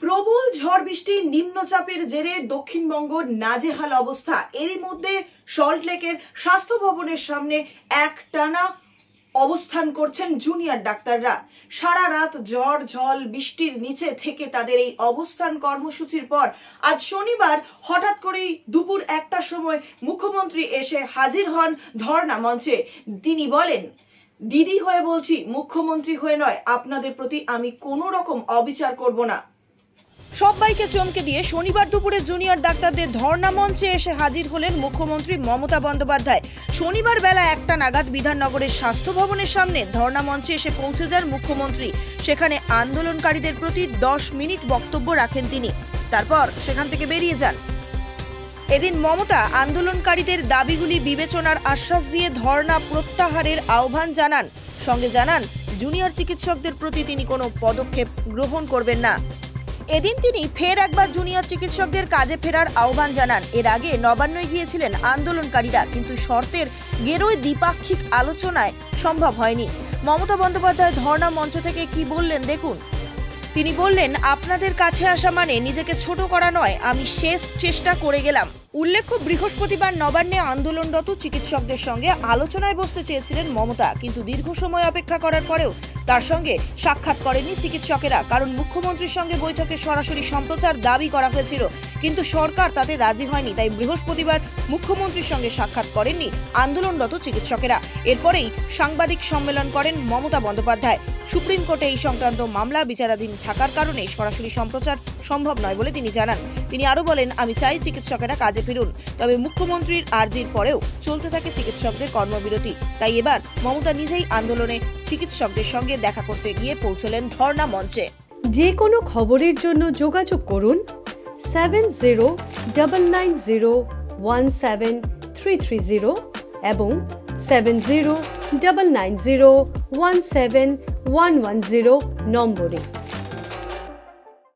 প্রবল ঝড় বৃষ্টি নিম্নচাপের জেরে দক্ষিণবঙ্গ নাজেহাল অবস্থা। এরই মধ্যে সল্টলেকের স্বাস্থ্য ভবনের সামনে একটানা অবস্থান করছেন জুনিয়র ডাক্তাররা। সারা রাত ঝড় ঝড় বৃষ্টির নিচে থেকে তাদের এই অবস্থান কর্মসূচির পর আজ শনিবার হঠাৎ করেই দুপুর 1টার সময় মুখ্যমন্ত্রী এসে হাজির হন ধর্ণা মঞ্চে। তিনি বলেন, দিদি হয়ে বলছি, মুখ্যমন্ত্রী হয়ে নয়, আপনাদের প্রতি আমি কোনো রকম অবিচার করব না। সবাইকে চমকে দিয়ে শনিবার দুপুরে জুনিয়র ডাক্তারদের ধর্ণা মঞ্চে এসে হাজির হলেন মুখ্যমন্ত্রী মমতা বন্দ্যোপাধ্যায়। শনিবার বেলা 1টা নাগাদ বিধাননগরের স্বাস্থ্য ভবনের সামনে ধর্ণা মঞ্চে এসে পৌঁছে যান মুখ্যমন্ত্রী। সেখানে আন্দোলনকারীদের প্রতি 10 মিনিট বক্তব্য রাখেন তিনি, তারপর সেখান থেকে বেরিয়ে যান। এদিন মমতা আন্দোলনকারীদের দাবিগুলি বিবেচনার আশ্বাস দিয়ে ধর্ণা প্রত্যাহারের আহ্বান জানান। সঙ্গে জানান, জুনিয়র চিকিৎসকদের প্রতি তিনি কোনো পদক্ষেপ গ্রহণ করবেন না। এদিন তিনি ফের একবার জুনিয়র চিকিৎসকদের কাজে ফেরার আহ্বান জানান। এর আগে নবান্নে গিয়েছিলেন আন্দোলনকারীরা, কিন্তু শর্তের গেরোয় দ্বিপাক্ষিক আলোচনায় সম্ভব হয়নি। মমতা বন্দ্যোপাধ্যায় ধর্ণা মঞ্চ থেকে কি বললেন দেখুন। তিনি বললেন, আপনাদের কাছে আসা মানে নিজেকে ছোট করা নয়, আমি শেষ চেষ্টা করে গেলাম। উল্লেখ্য, বৃহস্পতিবার নবান্নে আন্দোলনরত চিকিৎসকদের সঙ্গে আলোচনায় বসতে চেয়েছিলেন মমতা, কিন্তু দীর্ঘ সময় অপেক্ষা করার পরেও তার সঙ্গে সাক্ষাৎ করেননি চিকিৎসকেরা। কারণ মুখ্যমন্ত্রীর সঙ্গে বৈঠকে সরাসরি সম্প্রচার দাবি করা হয়েছিল, কিন্তু সরকার তাতে রাজি হয়নি। তাই বৃহস্পতিবার মুখ্যমন্ত্রীর সঙ্গে সাক্ষাৎ করেননি আন্দোলনরত চিকিৎসকেরা। এরপরেই সাংবাদিক সম্মেলন করেন মমতা বন্দ্যোপাধ্যায়। সুপ্রিম কোর্টে এই সংক্রান্ত মামলা বিচারাধীন থাকার কারণে সরাসরি সম্প্রচার সম্ভব নয় বলে তিনি জানান। তিনি আরো বলেন, আমি চাই চিকিৎসকেরা কাজে ফিরুন, তবে মুখ্যমন্ত্রীর আর্জির পরেও চলতে থাকে চিকিৎসকদের কর্মবিরতি। তাই এবার মমতা নিজেই আন্দোলনে চিকিৎসকদের সঙ্গে দেখা করতে গিয়ে পৌঁছলেন ধর্ণা মঞ্চে। যে কোনো খবরের জন্য যোগাযোগ করুন 7099017330 এবং 7099017110 নম্বরে।